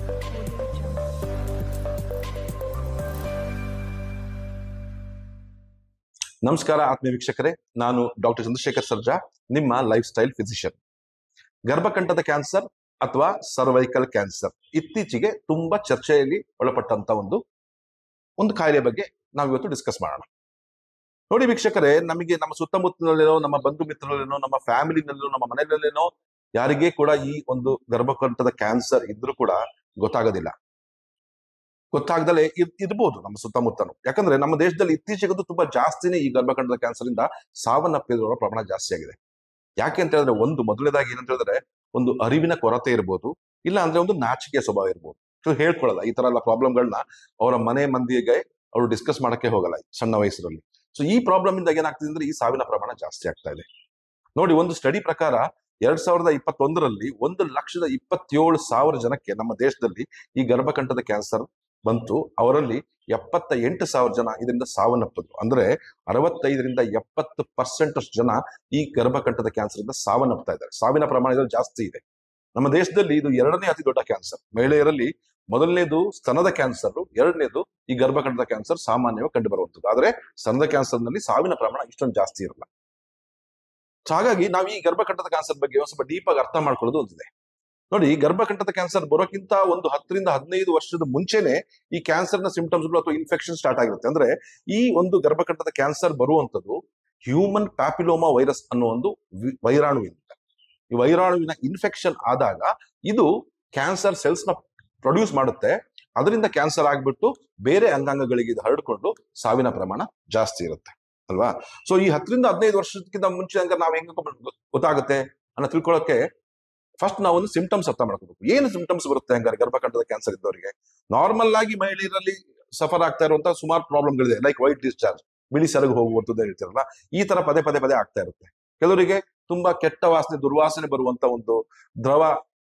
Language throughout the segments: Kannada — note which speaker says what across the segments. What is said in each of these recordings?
Speaker 1: Audio Jungle.
Speaker 2: ನಮಸ್ಕಾರ ಆತ್ಮೀಯ ವೀಕ್ಷಕರೇ, ನಾನು ಡಾಕ್ಟರ್ ಚಂದ್ರಶೇಖರ್ ಸರ್ಜಾ, ನಿಮ್ಮ ಲೈಫ್ ಸ್ಟೈಲ್ ಫಿಸಿಷಿಯನ್. ಗರ್ಭಕಂಠದ ಕ್ಯಾನ್ಸರ್ ಅಥವಾ ಸರ್ವೈಕಲ್ ಕ್ಯಾನ್ಸರ್ ಇತ್ತೀಚೆಗೆ ತುಂಬಾ ಚರ್ಚೆಯಲ್ಲಿ ಒಳಪಟ್ಟಂತ ಒಂದು ಕಾಯಿಲೆ ಬಗ್ಗೆ ನಾವು ಇವತ್ತು ಡಿಸ್ಕಸ್ ಮಾಡೋಣ. ನೋಡಿ ವೀಕ್ಷಕರೇ, ನಮಗೆ ನಮ್ಮ ಸುತ್ತಮುತ್ತಲಿನೋ, ನಮ್ಮ ಬಂಧು ಮಿತ್ರರಲ್ಲೇನೋ, ನಮ್ಮ ಫ್ಯಾಮಿಲಿನಲ್ಲೋ, ನಮ್ಮ ಮನೆಯಲ್ಲೇನೋ ಯಾರಿಗೇ ಕೂಡ ಈ ಒಂದು ಗರ್ಭಕಂಠದ ಕ್ಯಾನ್ಸರ್ ಇದ್ರೂ ಕೂಡ ಗೊತ್ತಾಗದಲ್ಲೇ ಇರ್ಬೋದು ನಮ್ಮ ಸುತ್ತಮುತ್ತನು. ಯಾಕಂದ್ರೆ ನಮ್ಮ ದೇಶದಲ್ಲಿ ಇತ್ತೀಚೆಗಂತೂ ತುಂಬಾ ಜಾಸ್ತಿನೇ ಈ ಗರ್ಭಕಂಠದ ಕ್ಯಾನ್ಸರ್ ಇಂದ ಸಾವನ್ನಪ್ಪಿದವರ ಪ್ರಮಾಣ ಜಾಸ್ತಿ ಆಗಿದೆ. ಯಾಕೆ ಅಂತ ಹೇಳಿದ್ರೆ, ಮೊದಲನೇದಾಗಿ ಏನಂತ ಹೇಳಿದ್ರೆ, ಒಂದು ಅರಿವಿನ ಕೊರತೆ ಇರ್ಬೋದು, ಇಲ್ಲ ಅಂದ್ರೆ ಒಂದು ನಾಚಿಕೆಯ ಸ್ವಭಾವ ಇರ್ಬೋದು. ಹೇಳ್ಕೊಳ್ಳಲ್ಲ ಈ ತರ ಎಲ್ಲ ಪ್ರಾಬ್ಲಮ್ಗಳನ್ನ ಅವರ ಮನೆ ಮಂದಿಗೆ ಅವರು ಡಿಸ್ಕಸ್ ಮಾಡಕ್ಕೆ ಹೋಗಲ್ಲ ಸಣ್ಣ ವಯಸ್ಸಿನಲ್ಲಿ. ಸೊ ಈ ಪ್ರಾಬ್ಲಮ್ ಇಂದ ಏನಾಗ್ತಿದೆ ಅಂದ್ರೆ, ಈ ಸಾವಿನ ಪ್ರಮಾಣ ಜಾಸ್ತಿ ಆಗ್ತಾ ಇದೆ. ನೋಡಿ, ಒಂದು ಸ್ಟಡಿ ಪ್ರಕಾರ 2021ರಲ್ಲಿ 1,27,000 ಜನಕ್ಕೆ ನಮ್ಮ ದೇಶದಲ್ಲಿ ಈ ಗರ್ಭಕಂಠದ ಕ್ಯಾನ್ಸರ್ ಬಂತು. ಅವರಲ್ಲಿ 78,000 ಜನ ಇದರಿಂದ ಸಾವನ್ನಪ್ಪಿದ್ರು. ಅಂದ್ರೆ 65-70% ಅಷ್ಟು ಜನ ಈ ಗರ್ಭಕಂಠದ ಕ್ಯಾನ್ಸರ್ ಇಂದ ಸಾವನ್ನಪ್ತಾ ಇದ್ದಾರೆ. ಸಾವಿನ ಪ್ರಮಾಣ ಇದರಲ್ಲಿ ಜಾಸ್ತಿ ಇದೆ. ನಮ್ಮ ದೇಶದಲ್ಲಿ ಇದು 2ನೇ ಅತಿ ದೊಡ್ಡ ಕ್ಯಾನ್ಸರ್. ಮಹಿಳೆಯರಲ್ಲಿ ಮೊದಲನೇದು ಸ್ತನದ ಕ್ಯಾನ್ಸರ್, 2ನೇದು ಈ ಗರ್ಭಕಂಠದ ಕ್ಯಾನ್ಸರ್ ಸಾಮಾನ್ಯವಾಗಿ ಕಂಡು ಬರುವಂಥದ್ದು. ಆದ್ರೆ ಸ್ತನದ ಕ್ಯಾನ್ಸರ್ ನಲ್ಲಿ ಸಾವಿನ ಪ್ರಮಾಣ ಇಷ್ಟೊಂದು ಜಾಸ್ತಿ ಇರಲ್ಲ. ಸೊ ಹಾಗಾಗಿ ನಾವು ಈ ಗರ್ಭಕಂಠದ ಕ್ಯಾನ್ಸರ್ ಬಗ್ಗೆ ಒಂದು ಸ್ವಲ್ಪ ಡೀಪ್ ಆಗಿ ಅರ್ಥ ಮಾಡ್ಕೊಳ್ಳೋದು ಒಂದಿದೆ. ನೋಡಿ, ಗರ್ಭಕಂಠದ ಕ್ಯಾನ್ಸರ್ ಬರೋಕ್ಕಿಂತ ಒಂದು 10-15 ವರ್ಷದ ಮುಂಚೆನೆ ಈ ಕ್ಯಾನ್ಸರ್ನ ಸಿಂಪ್ಟಮ್ಸ್ಗಳು ಅಥವಾ ಇನ್ಫೆಕ್ಷನ್ ಸ್ಟಾರ್ಟ್ ಆಗಿರುತ್ತೆ. ಅಂದ್ರೆ ಈ ಒಂದು ಗರ್ಭಕಂಠದ ಕ್ಯಾನ್ಸರ್ ಬರುವಂತದ್ದು ಹ್ಯೂಮನ್ ಪ್ಯಾಪಿಲೋಮಾ ವೈರಸ್ ಅನ್ನೋ ಒಂದು ವೈರಾಣುವಿನ. ಈ ವೈರಾಣುವಿನ ಇನ್ಫೆಕ್ಷನ್ ಆದಾಗ ಇದು ಕ್ಯಾನ್ಸರ್ ಸೆಲ್ಸ್ ನ ಪ್ರೊಡ್ಯೂಸ್ ಮಾಡುತ್ತೆ. ಅದರಿಂದ ಕ್ಯಾನ್ಸರ್ ಆಗ್ಬಿಟ್ಟು ಬೇರೆ ಅಂಗಾಂಗಗಳಿಗೆ ಇದು ಹರಡ್ಕೊಂಡು ಸಾವಿನ ಪ್ರಮಾಣ ಜಾಸ್ತಿ ಇರುತ್ತೆ ಅಲ್ವಾ. ಸೊ ಈ 10-15 ವರ್ಷಕ್ಕಿಂತ ಮುಂಚೆ ಹಂಗ ನಾವ್ ಹೆಂಗ ಗೊತ್ತಾಗುತ್ತೆ ಅನ್ನೋ ತಿಳ್ಕೊಳ್ಳೋಕೆ ಫಸ್ಟ್ ನಾವೊಂದು ಸಿಂಪ್ಟಮ್ಸ್ ಅರ್ಥ ಮಾಡ್ಕೋಬೇಕು. ಏನು ಸಿಂಪ್ಟಮ್ಸ್ ಬರುತ್ತೆ ಹಂಗಾರೆ ಗರ್ಭಕಂಠದ ಕ್ಯಾನ್ಸರ್ ಇದ್ದವರಿಗೆ? ನಾರ್ಮಲ್ ಆಗಿ ಮಹಿಳೆಯರಲ್ಲಿ ಸಫರ್ ಆಗ್ತಾ ಇರುವಂತಹ ಸುಮಾರು ಪ್ರಾಬ್ಲಮ್ಗಳಿದೆ. ಲೈಕ್ ವೈಟ್ ಡಿಸ್ಚಾರ್ಜ್, ಬಿಳಿ ಸೆರಗು ಹೋಗುವಂಥದ್ದು ಹೇಳ್ತಿರಲ್ಲ, ಈ ತರ ಪದೇ ಆಗ್ತಾ ಇರುತ್ತೆ. ಕೆಲವರಿಗೆ ತುಂಬಾ ಕೆಟ್ಟ ವಾಸನೆ, ದುರ್ವಾಸನೆ ಬರುವಂತ ಒಂದು ದ್ರವ,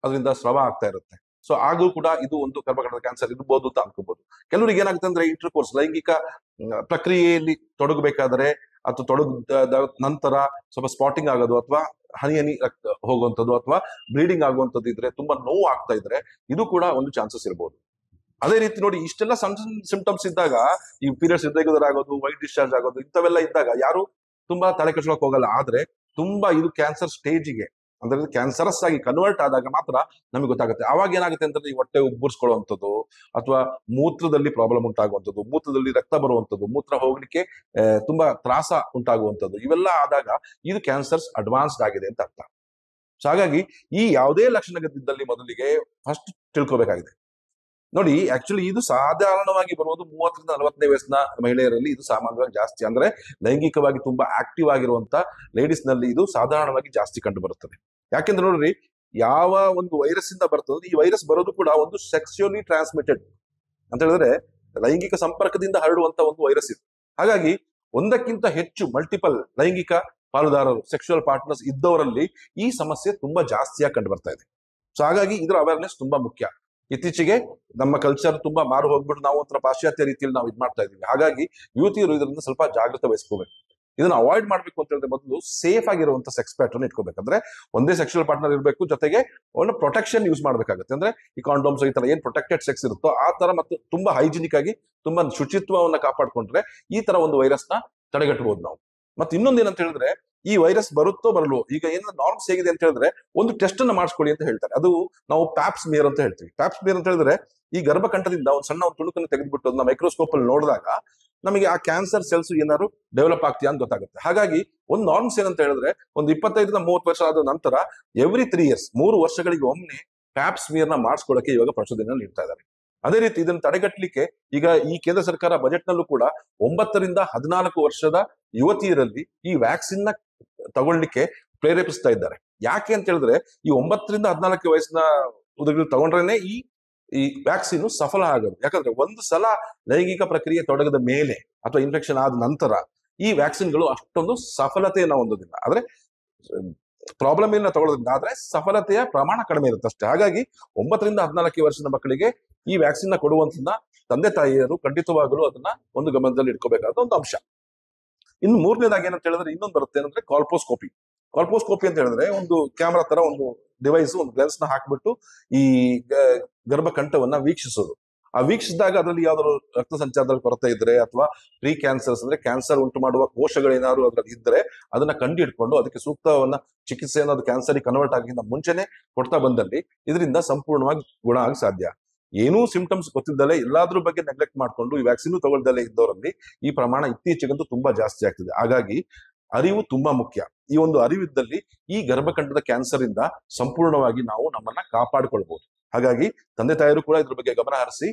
Speaker 2: ಅದರಿಂದ ಸ್ರವ ಆಗ್ತಾ ಇರುತ್ತೆ. ಸೊ ಹಾಗೂ ಕೂಡ ಇದು ಒಂದು ಗರ್ಭಕಂಠದ ಕ್ಯಾನ್ಸರ್ ಇರ್ಬೋದು ಅಂತ ಅನ್ಕೋಬಹುದು. ಕೆಲವರಿಗೆ ಏನಾಗುತ್ತೆ ಅಂದ್ರೆ, ಇಂಟರ್ಕೋರ್ಸ್ ಲೈಂಗಿಕ ಪ್ರಕ್ರಿಯೆಯಲ್ಲಿ ತೊಡಗಬೇಕಾದ್ರೆ ಅಥವಾ ತೊಡಗದ ನಂತರ ಸ್ವಲ್ಪ ಸ್ಪಾಟಿಂಗ್ ಆಗೋದು, ಅಥವಾ ಹನಿ ಹೋಗುವಂಥದ್ದು, ಅಥವಾ ಬ್ಲೀಡಿಂಗ್ ಆಗುವಂಥದ್ದು ಇದ್ರೆ, ತುಂಬಾ ನೋವು ಆಗ್ತಾ ಇದ್ರೆ, ಇದು ಕೂಡ ಒಂದು ಚಾನ್ಸಸ್ ಇರ್ಬೋದು. ಅದೇ ರೀತಿ ನೋಡಿ, ಇಷ್ಟೆಲ್ಲ ಸಣ್ಣ ಸಿಂಪ್ಟಮ್ಸ್ ಇದ್ದಾಗ, ಈ ಪೀರಿಯಡ್ಸ್ ಇರ್ರೆಗ್ಯುಲರ್ ಆಗೋದು, ವೈಟ್ ಡಿಸ್ಚಾರ್ಜ್ ಆಗೋದು, ಇಂಥವೆಲ್ಲ ಇದ್ದಾಗ ಯಾರು ತುಂಬಾ ತಲೆ ಕೆಡ್ಸ್ಕೊಳಕ್ ಹೋಗಲ್ಲ. ಆದ್ರೆ ತುಂಬಾ ಇದು ಕ್ಯಾನ್ಸರ್ ಸ್ಟೇಜಿಗೆ, ಅಂದ್ರೆ ಕ್ಯಾನ್ಸರಸ್ ಆಗಿ ಕನ್ವರ್ಟ್ ಆದಾಗ ಮಾತ್ರ ನಮಗೆ ಗೊತ್ತಾಗುತ್ತೆ. ಅವಾಗ ಏನಾಗುತ್ತೆ ಅಂತಂದ್ರೆ, ಈ ಹೊಟ್ಟೆ ಉಬ್ಬರ್ಸ್ಕೊಳ್ಳುವಂಥದ್ದು, ಅಥವಾ ಮೂತ್ರದಲ್ಲಿ ಪ್ರಾಬ್ಲಮ್ ಉಂಟಾಗುವಂಥದ್ದು, ಮೂತ್ರದಲ್ಲಿ ರಕ್ತ ಬರುವಂಥದ್ದು, ಮೂತ್ರ ಹೋಗ್ಲಿಕ್ಕೆ ತುಂಬಾ ತ್ರಾಸ ಉಂಟಾಗುವಂಥದ್ದು, ಇವೆಲ್ಲ ಆದಾಗ ಇದು ಕ್ಯಾನ್ಸರ್ಸ್ ಅಡ್ವಾನ್ಸ್ಡ್ ಆಗಿದೆ ಅಂತ ಅರ್ಥ. ಸೊ ಹಾಗಾಗಿ ಈ ಯಾವುದೇ ಲಕ್ಷಣಗಳಿದ್ದಲ್ಲಿ ಮೊದಲಿಗೆ ಫಸ್ಟ್ ತಿಳ್ಕೊಬೇಕಾಗಿದೆ. ನೋಡಿ, ಆಕ್ಚುಲಿ ಇದು ಸಾಧಾರಣವಾಗಿ ಬರುವುದು 30-40ನೇ ವಯಸ್ಸಿನ ಮಹಿಳೆಯರಲ್ಲಿ ಇದು ಸಾಮಾನ್ಯವಾಗಿ ಜಾಸ್ತಿ. ಅಂದ್ರೆ ಲೈಂಗಿಕವಾಗಿ ತುಂಬಾ ಆಕ್ಟಿವ್ ಆಗಿರುವಂತ ಲೇಡೀಸ್ ನಲ್ಲಿ ಇದು ಸಾಧಾರಣವಾಗಿ ಜಾಸ್ತಿ ಕಂಡು ಬರುತ್ತದೆ. ಯಾಕೆಂದ್ರೆ ನೋಡ್ರಿ, ಯಾವ ಒಂದು ವೈರಸ್ ಇಂದ ಬರ್ತದೆ, ಈ ವೈರಸ್ ಬರೋದು ಕೂಡ ಒಂದು ಸೆಕ್ಸುಯಲಿ ಟ್ರಾನ್ಸ್ಮಿಟೆಡ್ ಅಂತ ಹೇಳಿದ್ರೆ, ಲೈಂಗಿಕ ಸಂಪರ್ಕದಿಂದ ಹರಡುವಂತ ಒಂದು ವೈರಸ್ ಇದು. ಹಾಗಾಗಿ ಒಂದಕ್ಕಿಂತ ಹೆಚ್ಚು ಮಲ್ಟಿಪಲ್ ಲೈಂಗಿಕ ಪಾಲುದಾರರು, ಸೆಕ್ಸುವಲ್ ಪಾರ್ಟ್ನರ್ಸ್ ಇದ್ದವರಲ್ಲಿ ಈ ಸಮಸ್ಯೆ ತುಂಬಾ ಜಾಸ್ತಿಯಾಗಿ ಕಂಡು ಬರ್ತಾ ಇದೆ. ಸೊ ಹಾಗಾಗಿ ಇದರ ಅವೇರ್ನೆಸ್ ತುಂಬಾ ಮುಖ್ಯ. ಇತ್ತೀಚೆಗೆ ನಮ್ಮ ಕಲ್ಚರ್ ತುಂಬಾ ಮಾರು ಹೋಗ್ಬಿಟ್ಟು ನಾವು ಒಂಥರ ಪಾಶ್ಚಾತ್ಯ ರೀತಿಯಲ್ಲಿ ನಾವು ಮಾಡ್ತಾ ಇದೀವಿ. ಹಾಗಾಗಿ ಯುವತಿಯರು ಇದರಿಂದ ಸ್ವಲ್ಪ ಜಾಗೃತ ವಹಿಸ್ಕೋಬೇಕು. ಇದನ್ನ ಅವಾಯ್ಡ್ ಮಾಡ್ಬೇಕು ಅಂತ ಹೇಳಿದ್ರೆ, ಮೊದಲು ಸೇಫ್ ಆಗಿರುವಂತ ಸೆಕ್ಸ್ ಪ್ಯಾಟರ್ನ್ ಇಟ್ಕೋಬೇಕಂದ್ರೆ ಒಂದೇ ಸೆಕ್ಷುವಲ್ ಪಾರ್ಟ್ನರ್ ಇರಬೇಕು, ಜೊತೆಗೆ ಒಂದು ಪ್ರೊಟೆಕ್ಷನ್ ಯೂಸ್ ಮಾಡ್ಬೇಕಾಗುತ್ತೆ. ಅಂದ್ರೆ ಈ ಕಾಂಡೋಮ್ಸ್, ಈ ತರ ಏನ್ ಪ್ರೊಟೆಕ್ಟೆಡ್ ಸೆಕ್ಸ್ ಇರುತ್ತೋ ಆ ತರ, ಮತ್ತು ತುಂಬಾ ಹೈಜಿನಿಕ್ ಆಗಿ ತುಂಬಾ ಶುಚಿತ್ವವನ್ನ ಕಾಪಾಡ್ಕೊಂಡ್ರೆ ಈ ತರ ಒಂದು ವೈರಸ್ ನ ತಡೆಗಟ್ಟಬಹುದು ನಾವು. ಮತ್ತೆ ಇನ್ನೊಂದು ಏನಂತ ಹೇಳಿದ್ರೆ, ಈ ವೈರಸ್ ಬರುತ್ತೋ ಬರಲು, ಈಗ ಏನಾದ್ರು ನಾರ್ಮ್ಸ್ ಹೇಗಿದೆ ಅಂತ ಹೇಳಿದ್ರೆ, ಒಂದು ಟೆಸ್ಟ್ ಅನ್ನ ಮಾಡಿಸ್ಕೊಳ್ಳಿ ಅಂತ ಹೇಳ್ತಾರೆ. ಅದು ನಾವು ಪ್ಯಾಪ್ಸ್ಮಿಯರ್ ಅಂತ ಹೇಳ್ತೀವಿ. ಪ್ಯಾಪ್ಸ್ಮಿಯರ್ ಅಂತ ಹೇಳಿದ್ರೆ, ಈ ಗರ್ಭಕಂಠದಿಂದ ಒಂದು ಸಣ್ಣ ಒಂದು ತುಣುಕನ್ನು ತೆಗೆದುಬಿಟ್ಟು ಅದನ್ನ ಮೈಕ್ರೋಸ್ಕೋಪ್ ಅಲ್ಲಿ ನೋಡಿದಾಗ ನಮಗೆ ಆ ಕ್ಯಾನ್ಸರ್ ಸೆಲ್ಸ್ ಏನಾದ್ರು ಡೆವಲಪ್ ಆಗ್ತೀಯಾ ಅಂತ ಗೊತ್ತಾಗುತ್ತೆ. ಹಾಗಾಗಿ ಒಂದು ನಾರ್ಮ್ಸ್ ಏನಂತ ಹೇಳಿದ್ರೆ, ಒಂದು 25-30 ವರ್ಷ ಆದ ನಂತರ ಎವ್ರಿ 3 years, 3 ವರ್ಷಗಳಿಗೆ ಒಮ್ಮೆ ಪ್ಯಾಪ್ಸ್ಮಿಯರ್ ನ ಮಾಡಿಸ್ಕೊಳ್ಳಕ್ಕೆ ಇವಾಗ ಪ್ರಚೋದನೆ ನೀಡ್ತಾ ಇದ್ದಾರೆ. ಅದೇ ರೀತಿ ಇದನ್ನು ತಡೆಗಟ್ಟಲಿಕ್ಕೆ ಈಗ ಈ ಕೇಂದ್ರ ಸರ್ಕಾರ ಬಜೆಟ್ ನಲ್ಲೂ ಕೂಡ 9-14 ವರ್ಷದ ಯುವತಿಯರಲ್ಲಿ ಈ ವ್ಯಾಕ್ಸಿನ್ ನ ತಗೊಳ್ಳಿಕ್ಕೆ ಪ್ರೇರೇಪಿಸ್ತಾ ಇದ್ದಾರೆ. ಯಾಕೆ ಅಂತ ಹೇಳಿದ್ರೆ, ಈ 9-14 ವಯಸ್ಸಿನ ಹುಡುಗರು ತಗೊಂಡ್ರೇನೆ ಈ ವ್ಯಾಕ್ಸಿನ್ ಸಫಲ ಆಗೋದು. ಯಾಕಂದ್ರೆ ಒಂದು ಸಲ ಲೈಂಗಿಕ ಪ್ರಕ್ರಿಯೆ ತೊಡಗದ ಮೇಲೆ ಅಥವಾ ಇನ್ಫೆಕ್ಷನ್ ಆದ ನಂತರ ಈ ವ್ಯಾಕ್ಸಿನ್ಗಳು ಅಷ್ಟೊಂದು ಸಫಲತೆಯನ್ನು ಹೊಂದೋದಿಲ್ಲ. ಆದ್ರೆ ಪ್ರಾಬ್ಲಮ್ ಏನ ತಗೊಳ್ಳೋದ್ರಿಂದ, ಆದ್ರೆ ಸಫಲತೆಯ ಪ್ರಮಾಣ ಕಡಿಮೆ ಇರುತ್ತೆ ಅಷ್ಟೇ. ಹಾಗಾಗಿ 9-14 ವರ್ಷದ ಮಕ್ಕಳಿಗೆ ಈ ವ್ಯಾಕ್ಸಿನ್ ನ ಕೊಡುವಂತನ್ನ ತಂದೆ ತಾಯಿಯರು ಖಂಡಿತವಾಗಲೂ ಅದನ್ನ ಒಂದು ಗಮನದಲ್ಲಿ ಇಟ್ಕೋಬೇಕಾದ ಒಂದು ಅಂಶ. ಇನ್ನು ಮೂರನೇದಾಗಿ ಏನಂತ ಹೇಳಿದ್ರೆ, ಇನ್ನೊಂದು ಬರುತ್ತೆ ಏನಂದ್ರೆ ಕಾಲ್ಪೋಸ್ಕೋಪಿ. ಕಾಲ್ಪೋಸ್ಕೋಪಿ ಅಂತ ಹೇಳಿದ್ರೆ ಒಂದು ಕ್ಯಾಮ್ರಾ ತರ ಒಂದು ಡಿವೈಸ್, ಒಂದು ಲೆನ್ಸ್ ನ ಹಾಕ್ಬಿಟ್ಟು ಈ ಗರ್ಭಕಂಠವನ್ನ ವೀಕ್ಷಿಸೋದು. ಆ ವೀಕ್ಷಿಸಿದಾಗ ಅದರಲ್ಲಿ ಯಾವ್ದಾದ್ರು ರಕ್ತ ಸಂಚಾರದಲ್ಲಿ ಕೊರತೆ ಇದ್ರೆ ಅಥವಾ ಪ್ರೀ ಕ್ಯಾನ್ಸರ್ಸ್ ಅಂದ್ರೆ ಕ್ಯಾನ್ಸರ್ ಉಂಟು ಮಾಡುವ ಕೋಶಗಳೇನಾದ್ರು ಅದ್ರಲ್ಲಿ ಇದ್ರೆ ಅದನ್ನ ಕಂಡು ಹಿಡ್ಕೊಂಡು ಅದಕ್ಕೆ ಸೂಕ್ತವನ್ನ ಚಿಕಿತ್ಸೆಯನ್ನು ಅದು ಕ್ಯಾನ್ಸರ್ ಕನ್ವರ್ಟ್ ಆಗಿಂದ ಮುಂಚೆನೆ ಕೊಡ್ತಾ ಬಂದಲ್ಲಿ ಇದರಿಂದ ಸಂಪೂರ್ಣವಾಗಿ ಗುಣ ಆಗಿ ಸಾಧ್ಯ. ಏನೂ ಸಿಂಪ್ಟಮ್ಸ್ ಗೊತ್ತಿದ್ದಲೇ ಎಲ್ಲಾದ್ರ ಬಗ್ಗೆ ನೆಗ್ಲೆಕ್ಟ್ ಮಾಡ್ಕೊಂಡು ಈ ವ್ಯಾಕ್ಸಿನ್ ತಗೊಳ್ದಲ್ಲೇ ಇದ್ದವರಲ್ಲಿ ಈ ಪ್ರಮಾಣ ಇತ್ತೀಚೆಗಂತೂ ತುಂಬಾ ಜಾಸ್ತಿ ಆಗ್ತಿದೆ. ಹಾಗಾಗಿ ಅರಿವು ತುಂಬಾ ಮುಖ್ಯ. ಈ ಒಂದು ಅರಿವಿದ್ದಲ್ಲಿ ಈ ಗರ್ಭಕಂಠದ ಕ್ಯಾನ್ಸರ್ ಇಂದ ಸಂಪೂರ್ಣವಾಗಿ ನಾವು ನಮ್ಮನ್ನ ಕಾಪಾಡಿಕೊಳ್ಬಹುದು. ಹಾಗಾಗಿ ತಂದೆ ತಾಯರು ಕೂಡ ಇದ್ರ ಬಗ್ಗೆ ಗಮನ ಹರಿಸಿ,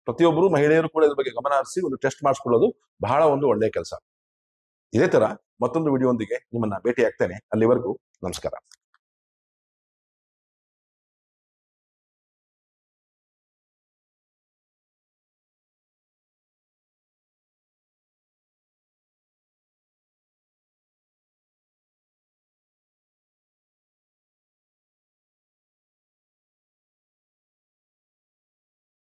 Speaker 2: ಪ್ರತಿಯೊಬ್ಬರು ಮಹಿಳೆಯರು ಕೂಡ ಇದ್ರ ಬಗ್ಗೆ ಗಮನ ಹರಿಸಿ ಒಂದು ಟೆಸ್ಟ್ ಮಾಡಿಸ್ಕೊಳ್ಳೋದು ಬಹಳ ಒಂದು ಒಳ್ಳೆಯ ಕೆಲಸ. ಇದೇ ತರ ಮತ್ತೊಂದು ವಿಡಿಯೋ ಒಂದಿಗೆ ನಿಮ್ಮನ್ನ ಭೇಟಿ ಆಗ್ತೇನೆ. ಅಲ್ಲಿವರೆಗೂ ನಮಸ್ಕಾರ.